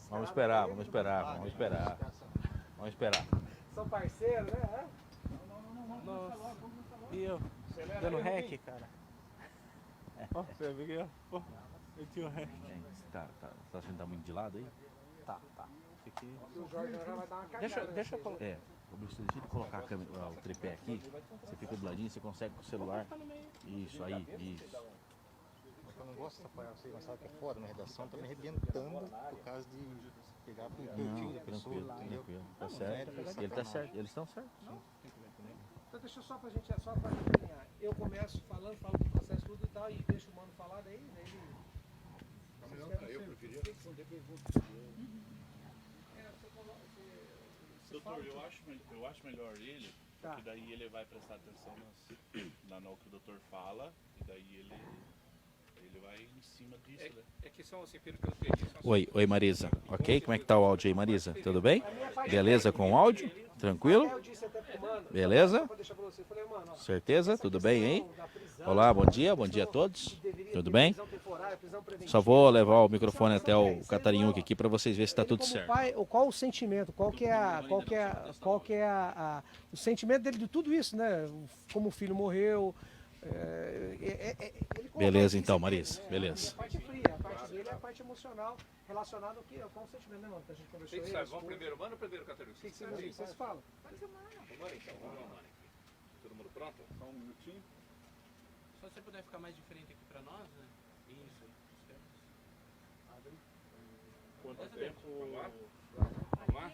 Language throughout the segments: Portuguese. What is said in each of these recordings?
Vamos esperar, vamos esperar, vamos esperar. Vamos esperar. São parceiros, né? Nossa. E eu? Dando rec, cara. Ó, você viu aqui, ó. Ó, eu tinha um rec. Tá achando que tá muito de lado aí? Tá. Fiquei... O Jorge já vai dar uma cagada. Deixa eu colocar. Deixa ele colocar a câmera, o tripé aqui. Você fica do ladinho, você consegue com o celular. Isso, aí, isso. Eu não gosto de apoiar você, mas sabe que é foda na redação, tá me arrebentando por causa de pegar o perfil da pessoa, entendeu? Tranquilo, tá certo. Ele tá certo, eles estão certos. Então deixa só pra gente alinhar. Eu começo falo do processo tudo e tal, e deixo o mano falar, daí Eu preferia responder perguntas. Doutor, eu acho melhor ele, porque daí ele vai prestar atenção no que o doutor fala, e daí ele vai em cima disso, né? É que são assim, pelo que eu entendi. Oi Marisa, ok? Como é que tá o áudio aí, Marisa? Tudo bem? Beleza com o áudio? Tranquilo? eu disse até pro mano, Beleza? pra deixar pra você, falei, mano, ó, Certeza? Tudo bem aí? da prisão, Olá, bom dia a todos. deveria Tudo ter bem? prisão temporária, prisão preventiva. Só vou levar o microfone até o Catarinhuque aqui para vocês verem se está Ele tudo como certo. pai, qual o sentimento, qual que é o sentimento dele de tudo isso, né? Como o filho morreu. Ele Beleza conversa então, isso Marisa, dele, né? beleza. A parte fria, a parte dele é a parte emocional relacionada ao que, com o sentimento, né, mano? Que a gente conversou. Quem que sabe? Vamos primeiro, mano ou primeiro, Catarina? O que vocês falam? Vamos então, vamos lá, mano. Todo mundo pronto? Só um minutinho. Só se você puder ficar mais diferente aqui pra nós, né? Isso. Quanto tempo? Vamos lá?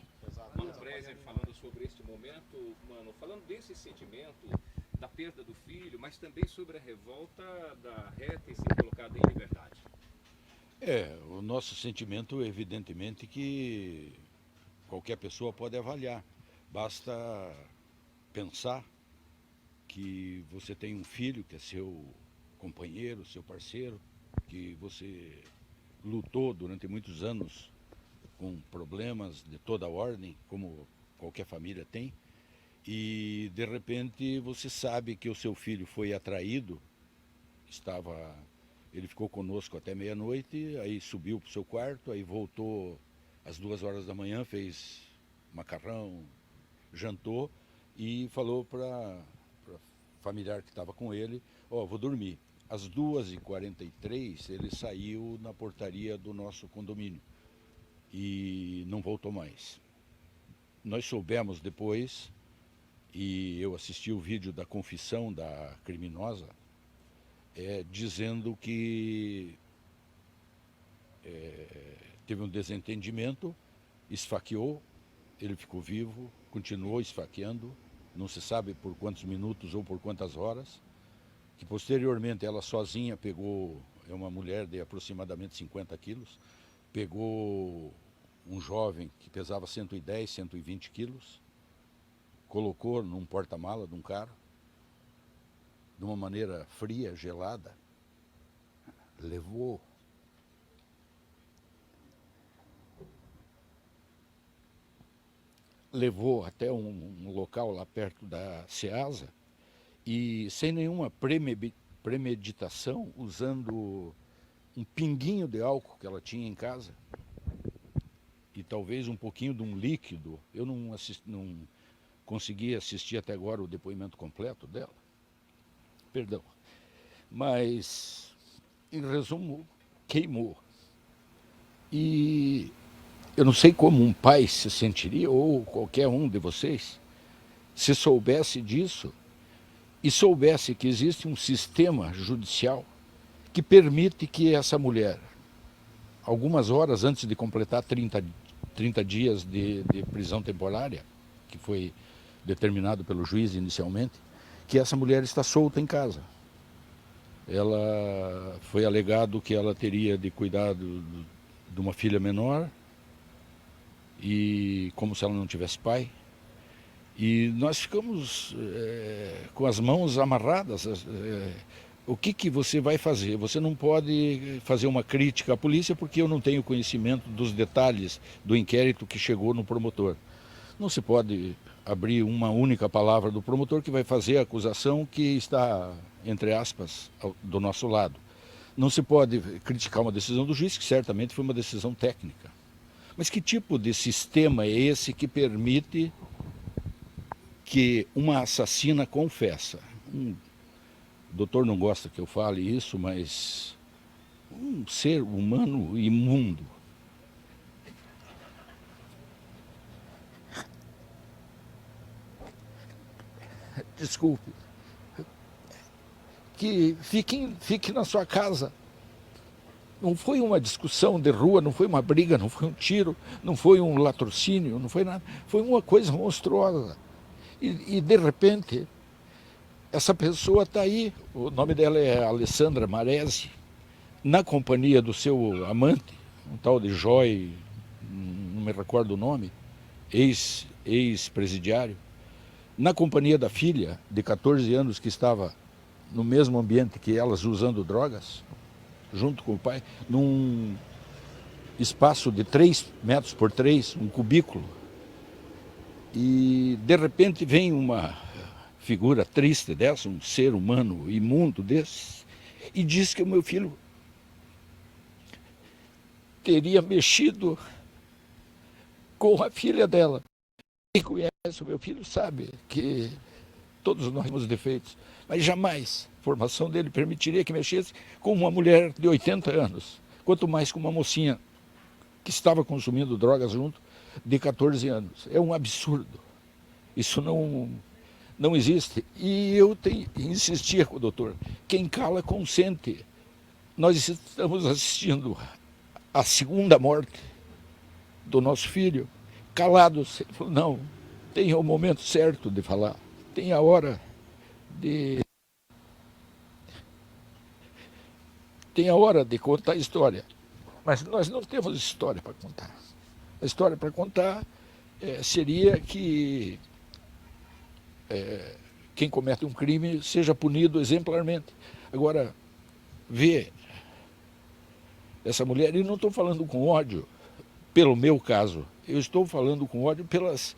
Mano Prezer falando sobre este momento, mano, falando desse sentimento da perda do filho, mas também sobre a revolta da reta em ser colocada em liberdade. O nosso sentimento, evidentemente, que qualquer pessoa pode avaliar. Basta pensar que você tem um filho que é seu companheiro, seu parceiro, que você lutou durante muitos anos com problemas de toda ordem, como qualquer família tem, e de repente você sabe que o seu filho foi atraído, ele ficou conosco até meia-noite, aí subiu para o seu quarto, aí voltou às 2h da manhã, fez macarrão, jantou e falou para familiar que estava com ele, vou dormir. Às 2h43 ele saiu na portaria do nosso condomínio e não voltou mais. Nós soubemos depois, e eu assisti o vídeo da confissão da criminosa, dizendo que teve um desentendimento, esfaqueou, ele ficou vivo, continuou esfaqueando, não se sabe por quantos minutos ou por quantas horas, que posteriormente ela sozinha pegou, é uma mulher de aproximadamente 50 quilos, pegou um jovem que pesava 110, 120 quilos, colocou num porta-mala de um carro, de uma maneira fria, gelada, levou até um local lá perto da Ceasa e sem nenhuma premeditação, usando um pinguinho de álcool que ela tinha em casa e talvez um pouquinho de um líquido. Eu não consegui assistir até agora o depoimento completo dela, perdão, mas em resumo, queimou. E eu não sei como um pai se sentiria, ou qualquer um de vocês, se soubesse disso e soubesse que existe um sistema judicial que permite que essa mulher, algumas horas antes de completar 30 dias de prisão temporária, que foi determinado pelo juiz inicialmente, que essa mulher está solta em casa. Ela foi alegado que ela teria de cuidar de uma filha menor, e como se ela não tivesse pai. E nós ficamos com as mãos amarradas. O que você vai fazer? Você não pode fazer uma crítica à polícia porque eu não tenho conhecimento dos detalhes do inquérito que chegou no promotor. Não se pode abrir uma única palavra do promotor que vai fazer a acusação que está, entre aspas, do nosso lado. Não se pode criticar uma decisão do juiz, que certamente foi uma decisão técnica. Mas que tipo de sistema é esse que permite que uma assassina confessa? O doutor não gosta que eu fale isso, mas um ser humano imundo. Desculpe. Que fique na sua casa. Não foi uma discussão de rua, não foi uma briga, não foi um tiro, não foi um latrocínio, não foi nada. Foi uma coisa monstruosa. E de repente, essa pessoa está aí, o nome dela é Alessandra Maresi, na companhia do seu amante, um tal de Joy, não me recordo o nome, ex-presidiário, na companhia da filha de 14 anos que estava no mesmo ambiente que elas, usando drogas, junto com o pai, num espaço de 3 metros por 3, um cubículo. E de repente vem uma figura triste dessa, um ser humano imundo desse, e diz que o meu filho teria mexido com a filha dela. Quem conhece o meu filho sabe que todos nós temos defeitos, mas jamais a formação dele permitiria que mexesse com uma mulher de 80 anos, quanto mais com uma mocinha que estava consumindo drogas junto, de 14 anos. É um absurdo. Isso não existe. E eu insistia com o doutor, quem cala consente. Nós estamos assistindo a segunda morte do nosso filho, calados. Ele falou, não, tem o momento certo de falar, tem a hora de contar a história. Mas nós não temos história para contar. A história para contar seria que quem comete um crime seja punido exemplarmente. Agora, vê essa mulher, e não estou falando com ódio pelo meu caso, eu estou falando com ódio pelas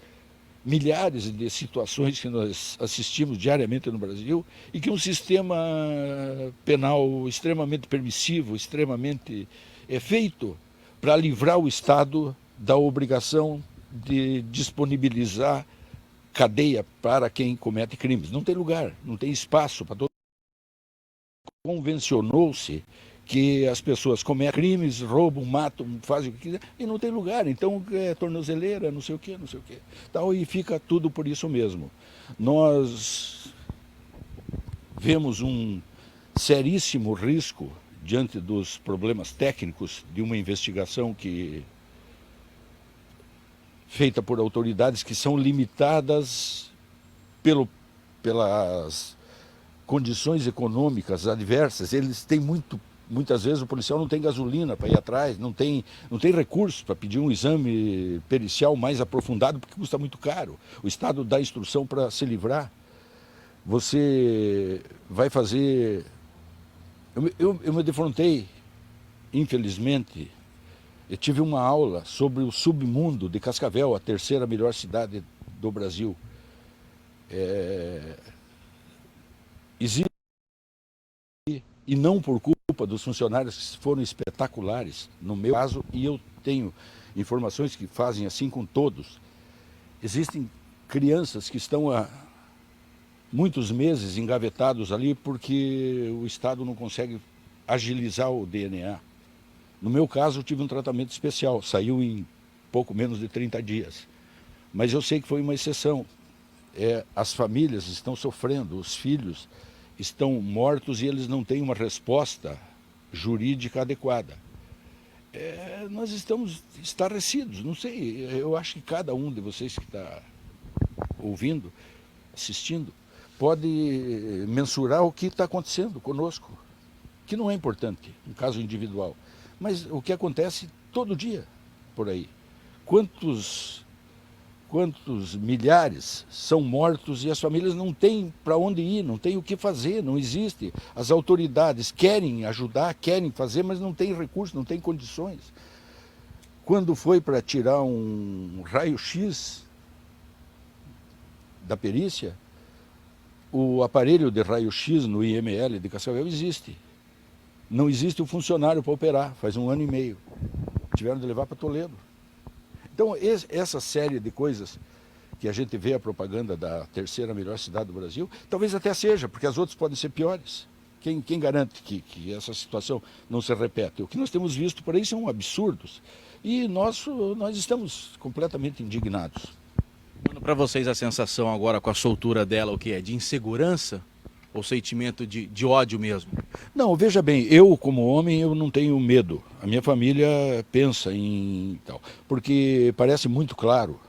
milhares de situações que nós assistimos diariamente no Brasil e que um sistema penal extremamente permissivo, extremamente feito para livrar o Estado da obrigação de disponibilizar cadeia para quem comete crimes. Não tem lugar, não tem espaço para todo. Convencionou-se que as pessoas cometem crimes, roubam, matam, fazem o que quiser, e não tem lugar. Então é tornozeleira, não sei o quê. Tal, e fica tudo por isso mesmo. Nós vemos um seríssimo risco diante dos problemas técnicos de uma investigação feita por autoridades que são limitadas pelas condições econômicas adversas. Eles têm muitas vezes o policial não tem gasolina para ir atrás, não tem recursos para pedir um exame pericial mais aprofundado, porque custa muito caro. O Estado dá instrução para se livrar. Você vai fazer... Eu me defrontei, infelizmente, eu tive uma aula sobre o submundo de Cascavel, a terceira melhor cidade do Brasil. Existe, e não por culpa dos funcionários que foram espetaculares, no meu caso, e eu tenho informações que fazem assim com todos. Existem crianças que estão há muitos meses engavetados ali porque o Estado não consegue agilizar o DNA. No meu caso, eu tive um tratamento especial, saiu em pouco menos de 30 dias. Mas eu sei que foi uma exceção. As famílias estão sofrendo, os filhos estão mortos e eles não têm uma resposta jurídica adequada. Nós estamos estarrecidos, não sei, eu acho que cada um de vocês que está ouvindo, assistindo, pode mensurar o que está acontecendo conosco, que não é importante, um caso individual, mas o que acontece todo dia por aí. Quantos milhares são mortos e as famílias não têm para onde ir, não têm o que fazer, não existe. As autoridades querem ajudar, querem fazer, mas não têm recursos, não têm condições. Quando foi para tirar um raio-x da perícia, o aparelho de raio-x no IML de Cascavel existe. Não existe o funcionário para operar, faz 1 ano e meio. Tiveram de levar para Toledo. Então, essa série de coisas que a gente vê a propaganda da terceira melhor cidade do Brasil, talvez até seja, porque as outras podem ser piores. Quem garante que essa situação não se repete? O que nós temos visto por aí são absurdos. E nós estamos completamente indignados. Para vocês a sensação agora com a soltura dela, o que é? De insegurança ou sentimento de ódio mesmo? Não, veja bem, eu como homem eu não tenho medo. A minha família pensa em tal, porque parece muito claro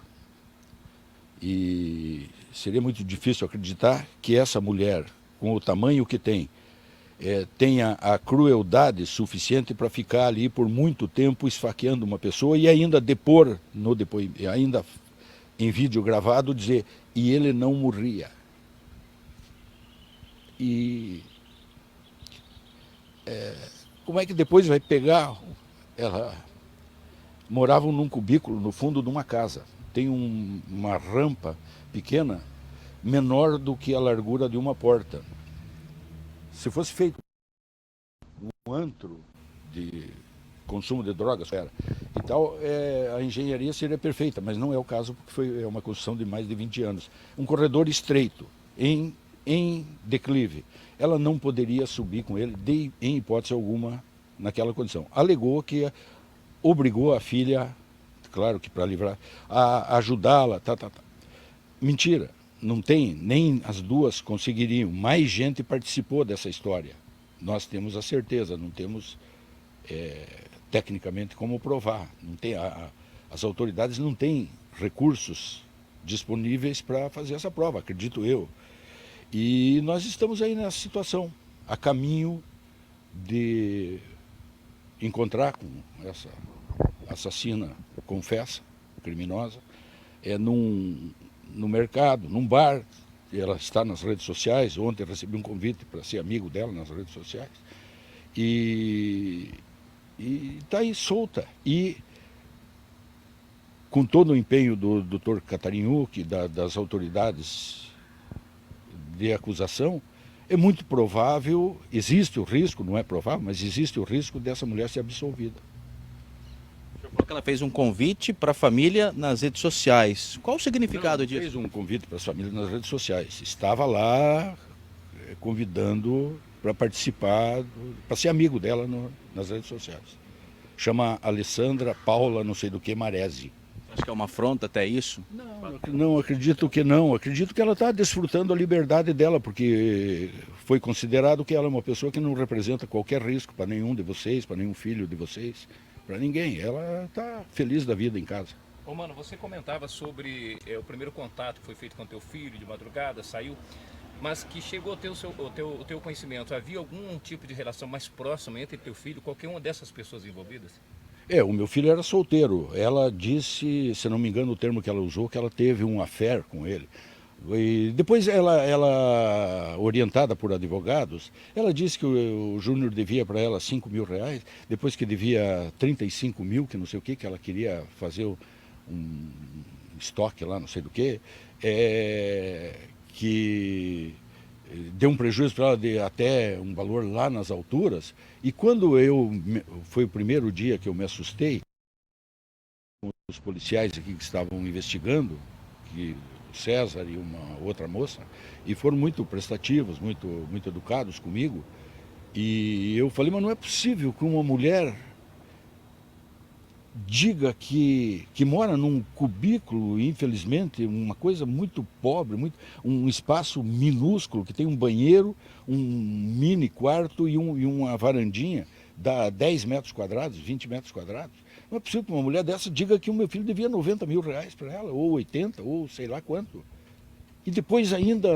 e seria muito difícil acreditar que essa mulher, com o tamanho que tem, tenha a crueldade suficiente para ficar ali por muito tempo esfaqueando uma pessoa e ainda depor, ainda em vídeo gravado, dizer, e ele não morria. E como é que depois vai pegar? Ela moravam num cubículo no fundo de uma casa. Tem uma rampa pequena, menor do que a largura de uma porta. Se fosse feito um antro de consumo de drogas e tal, a engenharia seria perfeita, mas não é o caso porque é uma construção de mais de 20 anos. Um corredor estreito, em declive. Ela não poderia subir com ele, em hipótese alguma, naquela condição. Alegou que obrigou a filha, claro que para livrar, a ajudá-la, Mentira, não tem, nem as duas conseguiriam. Mais gente participou dessa história. Nós temos a certeza, não temos tecnicamente como provar. Não tem, as autoridades não têm recursos disponíveis para fazer essa prova, acredito eu. E nós estamos aí nessa situação, a caminho de encontrar com essa assassina, confessa, criminosa, no mercado, num bar. Ela está nas redes sociais. Ontem eu recebi um convite para ser amigo dela nas redes sociais. E está aí solta. E com todo o empenho do Dr. Catarinhuc, das autoridades de acusação, é muito provável, existe o risco, não é provável, mas existe o risco dessa mulher ser absolvida. O senhor falou que ela fez um convite para a família nas redes sociais. Qual o significado disso? Fez um convite para a família nas redes sociais. Estava lá convidando para participar, para ser amigo dela nas redes sociais. Chama Alessandra Paula, não sei do que, Maresi. Acho que é uma afronta até isso? Não, acredito que não. Acredito que ela está desfrutando a liberdade dela, porque foi considerado que ela é uma pessoa que não representa qualquer risco para nenhum de vocês, para nenhum filho de vocês, para ninguém. Ela está feliz da vida em casa. Ô, mano, você comentava sobre o primeiro contato que foi feito com teu filho de madrugada, saiu, mas que chegou a ter o teu conhecimento. Havia algum tipo de relação mais próxima entre teu filho e qualquer uma dessas pessoas envolvidas? O meu filho era solteiro. Ela disse, se não me engano o termo que ela usou, que ela teve um affair com ele. E depois ela, orientada por advogados, ela disse que o Júnior devia para ela 5 mil reais, depois que devia 35 mil, que não sei o que ela queria fazer um estoque lá, não sei do que deu um prejuízo para ela de até um valor lá nas alturas. E quando foi o primeiro dia que eu me assustei, com os policiais aqui que estavam investigando, o César e uma outra moça, e foram muito prestativos, muito educados comigo, e eu falei, mas não é possível que uma mulher diga que mora num cubículo, infelizmente, uma coisa muito pobre, um espaço minúsculo, que tem um banheiro, um mini quarto e uma varandinha, dá 10 metros quadrados, 20 metros quadrados. Não é possível que uma mulher dessa diga que o meu filho devia 90 mil reais para ela, ou 80, ou sei lá quanto. E depois ainda,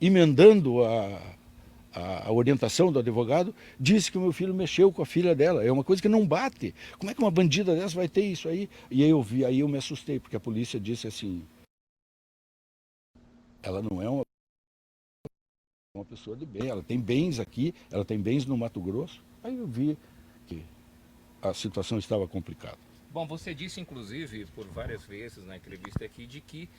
emendando a orientação do advogado, disse que o meu filho mexeu com a filha dela. É uma coisa que não bate. Como é que uma bandida dessa vai ter isso aí? E aí eu me assustei, porque a polícia disse assim, ela não é uma pessoa de bem, ela tem bens aqui, ela tem bens no Mato Grosso. Aí eu vi que a situação estava complicada. Bom, você disse inclusive por várias vezes na entrevista aqui de que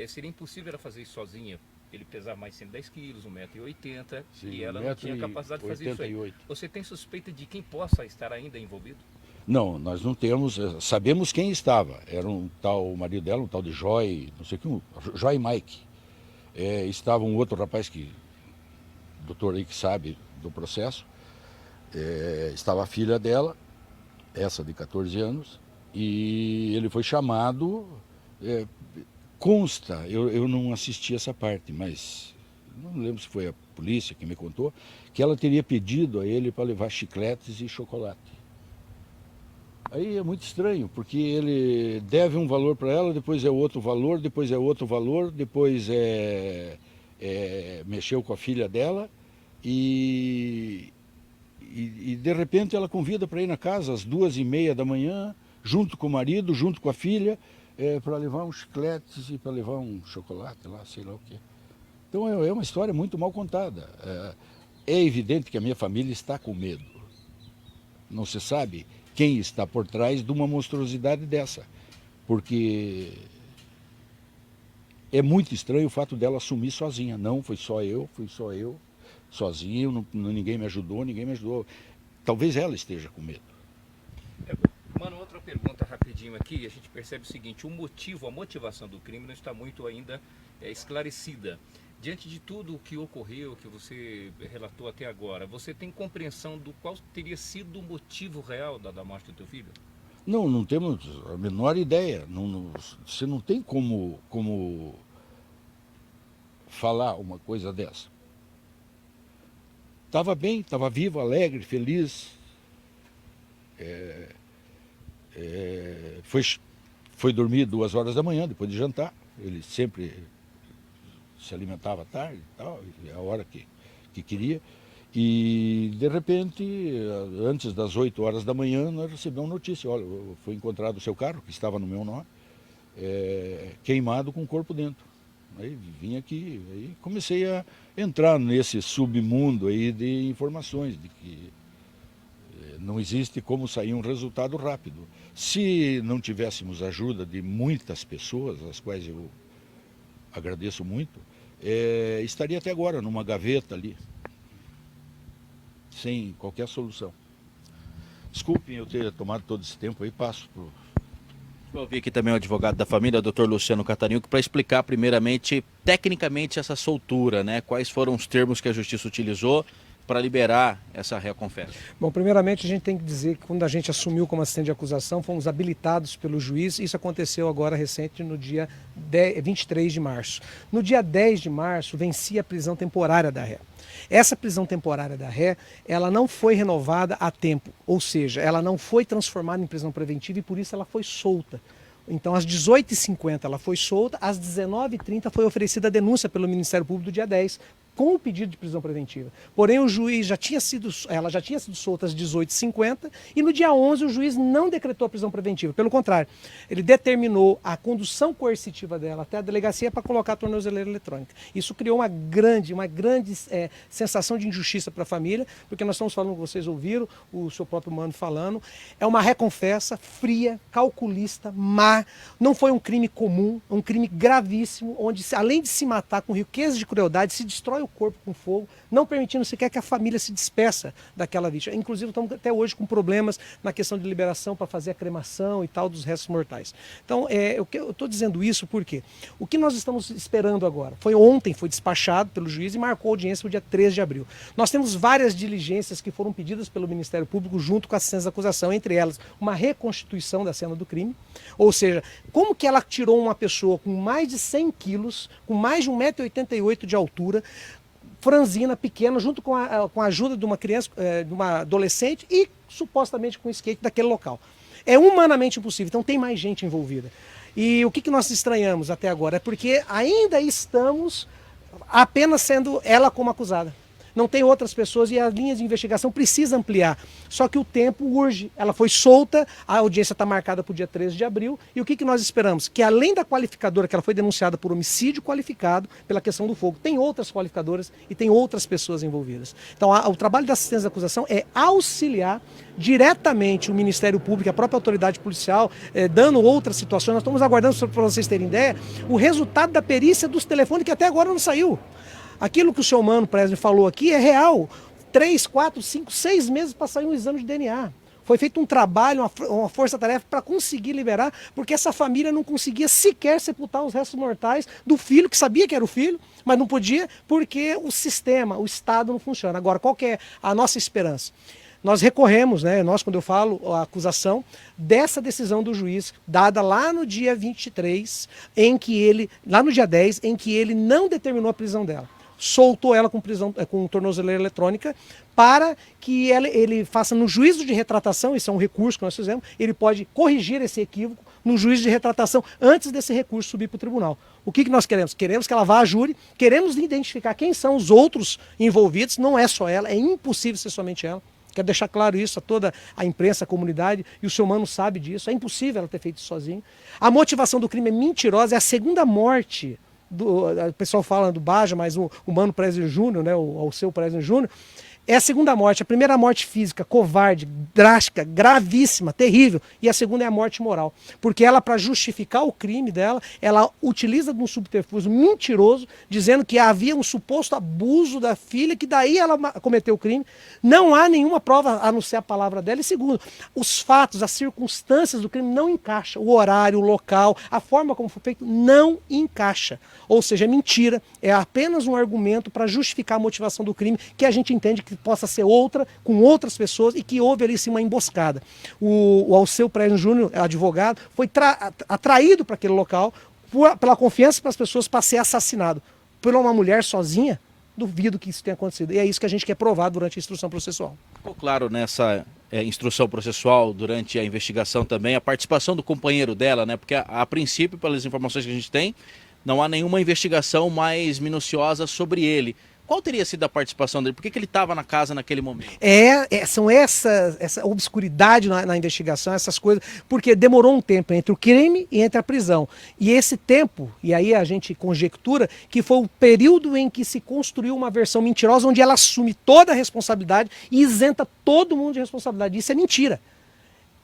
seria impossível ela fazer isso sozinha. Ele pesava mais de 110 quilos, 1,80 m, e ela não tinha capacidade de fazer 88. Isso aí. Você tem suspeita de quem possa estar ainda envolvido? Não, nós não temos, sabemos quem estava. Era um tal, o marido dela, um tal de Joy, não sei o que, Joy Mike. Estava um outro rapaz que, doutor aí que sabe do processo, estava a filha dela, essa de 14 anos, e ele foi chamado, consta, eu não assisti essa parte, mas não lembro se foi a polícia que me contou, que ela teria pedido a ele para levar chicletes e chocolate. Aí é muito estranho, porque ele deve um valor para ela, depois é outro valor, depois é outro valor, depois mexeu com a filha dela e de repente ela convida para ir na casa às 2h30 da manhã, junto com o marido, junto com a filha, para levar uns chicletes e para levar um chocolate lá, sei lá o quê. Então é uma história muito mal contada. É evidente que a minha família está com medo. Não se sabe quem está por trás de uma monstruosidade dessa. Porque é muito estranho o fato dela assumir sozinha. Não, fui só eu, sozinho, ninguém me ajudou. Talvez ela esteja com medo. Mano, outra pergunta rapidinho aqui, a gente percebe o seguinte, a motivação do crime não está muito ainda esclarecida. Diante de tudo o que ocorreu, que você relatou até agora, você tem compreensão do qual teria sido o motivo real da morte do teu filho? Não temos a menor ideia. Você não tem como falar uma coisa dessa. Estava bem, estava vivo, alegre, feliz. Foi dormir 2 horas da manhã, depois de jantar. Ele sempre se alimentava tarde e tal, a hora que queria. E, de repente, antes das 8 horas da manhã, nós recebemos notícia. Olha, foi encontrado o seu carro, que estava no meu nome, queimado com o corpo dentro. Aí vim aqui, aí comecei a entrar nesse submundo aí de informações, de que não existe como sair um resultado rápido. Se não tivéssemos ajuda de muitas pessoas, as quais eu agradeço muito, estaria até agora numa gaveta ali, sem qualquer solução. Desculpem eu ter tomado todo esse tempo aí, passo para Eu vi aqui também o advogado da família, o Dr. Luciano Catarino, para explicar primeiramente, tecnicamente, essa soltura, né? Quais foram os termos que a justiça utilizou para liberar essa reconfessa. Bom, primeiramente a gente tem que dizer que quando a gente assumiu como assistente de acusação, fomos habilitados pelo juiz. Isso aconteceu agora recente, no dia 23 de março. No dia 10 de março, vencia a prisão temporária da ré. Essa prisão temporária da ré, ela não foi renovada a tempo, ou seja, ela não foi transformada em prisão preventiva e por isso ela foi solta. Então, às 18h50 ela foi solta, às 19h30 foi oferecida a denúncia pelo Ministério Público do dia 10, com o pedido de prisão preventiva. Porém, ela já tinha sido solta às 18h50 e no dia 11 o juiz não decretou a prisão preventiva. Pelo contrário, ele determinou a condução coercitiva dela até a delegacia para colocar a tornozeleira eletrônica. Isso criou uma grande sensação de injustiça para a família, porque nós estamos falando, vocês ouviram o seu próprio mano falando, é uma reconfessa fria, calculista, má, não foi um crime comum, um crime gravíssimo, onde além de se matar com riqueza de crueldade, se destrói o corpo com fogo, não permitindo sequer que a família se despeça daquela vítima. Inclusive, estamos até hoje com problemas na questão de liberação para fazer a cremação e tal dos restos mortais. Então, eu estou dizendo isso porque o que nós estamos esperando agora ontem foi despachado pelo juiz e marcou a audiência para o dia 13 de abril. Nós temos várias diligências que foram pedidas pelo Ministério Público junto com a assistência da acusação, entre elas uma reconstituição da cena do crime, ou seja, como que ela tirou uma pessoa com mais de 100 quilos, com mais de 1,88 m de altura, franzina, pequena, junto com a ajuda de uma criança, de uma adolescente e supostamente com skate daquele local. É humanamente impossível, então tem mais gente envolvida. E o que nós estranhamos até agora é porque ainda estamos apenas sendo ela como acusada. Não tem outras pessoas e as linhas de investigação precisam ampliar. Só que o tempo urge. Ela foi solta, a audiência está marcada para o dia 13 de abril. E o que nós esperamos? Que além da qualificadora, que ela foi denunciada por homicídio qualificado pela questão do fogo, tem outras qualificadoras e tem outras pessoas envolvidas. Então o trabalho da assistência da acusação é auxiliar diretamente o Ministério Público, a própria autoridade policial, dando outras situações. Nós estamos aguardando, para vocês terem ideia, o resultado da perícia dos telefones que até agora não saiu. Aquilo que o senhor Mano Presne falou aqui é real. 3, 4, 5, 6 meses para sair um exame de DNA. Foi feito um trabalho, uma força-tarefa para conseguir liberar, porque essa família não conseguia sequer sepultar os restos mortais do filho, que sabia que era o filho, mas não podia, porque o sistema, o Estado não funciona. Agora, qual que é a nossa esperança? Nós recorremos, né, quando eu falo a acusação, dessa decisão do juiz, dada lá no dia 23, lá no dia 10, em que ele não determinou a prisão dela. Soltou ela com tornozeleira eletrônica para que ele faça no juízo de retratação, isso é um recurso que nós fizemos, ele pode corrigir esse equívoco no juízo de retratação antes desse recurso subir para o tribunal. O que nós queremos? Queremos que ela vá à júri, queremos identificar quem são os outros envolvidos, não é só ela, é impossível ser somente ela. Quero deixar claro isso a toda a imprensa, a comunidade, e o seu Mano sabe disso, é impossível ela ter feito isso sozinha. A motivação do crime é mentirosa, é a segunda morte. O pessoal fala do Baja, mas o Mano Presner Júnior, né, o Alceu Presner Júnior, é a segunda morte. A primeira é a morte física, covarde, drástica, gravíssima, terrível. E a segunda é a morte moral. Porque ela, para justificar o crime dela, ela utiliza de um subterfúgio mentiroso, dizendo que havia um suposto abuso da filha, que daí ela cometeu o crime. Não há nenhuma prova a não ser a palavra dela. E segundo, os fatos, as circunstâncias do crime não encaixam. O horário, o local, a forma como foi feito não encaixa. Ou seja, é mentira, é apenas um argumento para justificar a motivação do crime, que a gente entende que possa ser outra, com outras pessoas, e que houve ali sim uma emboscada. O Alceu Presner Júnior, advogado, foi atraído para aquele local pela confiança para as pessoas para ser assassinado. Por uma mulher sozinha, duvido que isso tenha acontecido. E é isso que a gente quer provar durante a instrução processual. Ficou claro nessa instrução processual, durante a investigação também, a participação do companheiro dela, né? Porque a princípio, pelas informações que a gente tem, não há nenhuma investigação mais minuciosa sobre ele. Qual teria sido a participação dele? Por que ele estava na casa naquele momento? São essa obscuridade na investigação, essas coisas, porque demorou um tempo entre o crime e entre a prisão. E esse tempo, e aí a gente conjectura, que foi o período em que se construiu uma versão mentirosa, onde ela assume toda a responsabilidade e isenta todo mundo de responsabilidade. Isso é mentira.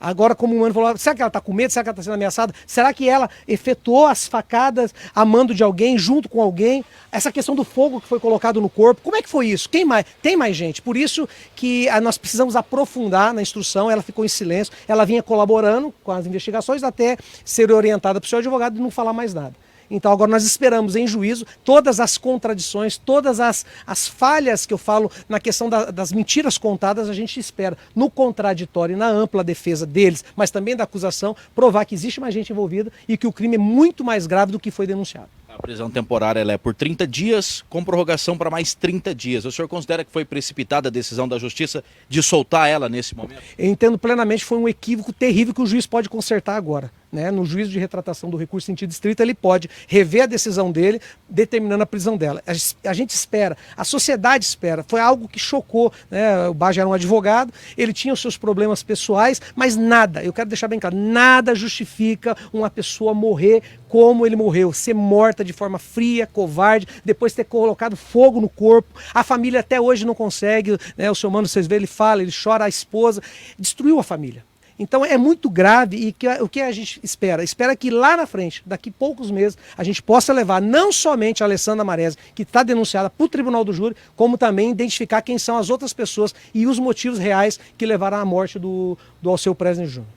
Agora, como o Mano falou, será que ela está com medo? Será que ela está sendo ameaçada? Será que ela efetuou as facadas a mando de alguém, junto com alguém? Essa questão do fogo que foi colocado no corpo, como é que foi isso? Quem mais? Tem mais gente. Por isso que nós precisamos aprofundar na instrução, ela ficou em silêncio, ela vinha colaborando com as investigações até ser orientada para o seu advogado e não falar mais nada. Então agora nós esperamos em juízo todas as contradições, todas as falhas que eu falo na questão das mentiras contadas, a gente espera no contraditório e na ampla defesa deles, mas também da acusação, provar que existe mais gente envolvida e que o crime é muito mais grave do que foi denunciado. A prisão temporária ela é por 30 dias, com prorrogação para mais 30 dias. O senhor considera que foi precipitada a decisão da Justiça de soltar ela nesse momento? Eu entendo plenamente, foi um equívoco terrível que o juiz pode consertar agora. Né? No juízo de retratação do recurso em sentido estrito, ele pode rever a decisão dele, determinando a prisão dela. A gente espera, a sociedade espera. Foi algo que chocou, né? O Baja era um advogado, ele tinha os seus problemas pessoais, mas nada, eu quero deixar bem claro, nada justifica uma pessoa morrer como ele morreu, ser morta de forma fria, covarde, depois ter colocado fogo no corpo. A família até hoje não consegue, né? O seu Mano, vocês veem, ele fala, ele chora, a esposa, destruiu a família. Então é muito grave e o que a gente espera? Espera que lá na frente, daqui a poucos meses, a gente possa levar não somente a Alessandra Maresi, que está denunciada para o Tribunal do Júri, como também identificar quem são as outras pessoas e os motivos reais que levaram à morte do Alceu Presner Júnior.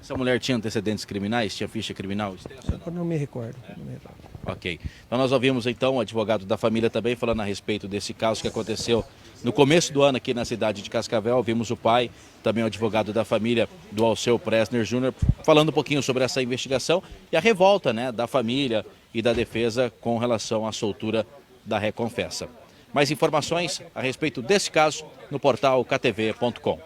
Essa mulher tinha antecedentes criminais? Tinha ficha criminal extensa? Não me recordo. Não me recordo. Ok. Então nós ouvimos então o advogado da família também falando a respeito desse caso que aconteceu no começo do ano aqui na cidade de Cascavel. Ouvimos o pai, também o advogado da família do Alceu Presner Júnior, falando um pouquinho sobre essa investigação e a revolta, né, da família e da defesa com relação à soltura da Reconfessa. Mais informações a respeito desse caso no portal ktv.com.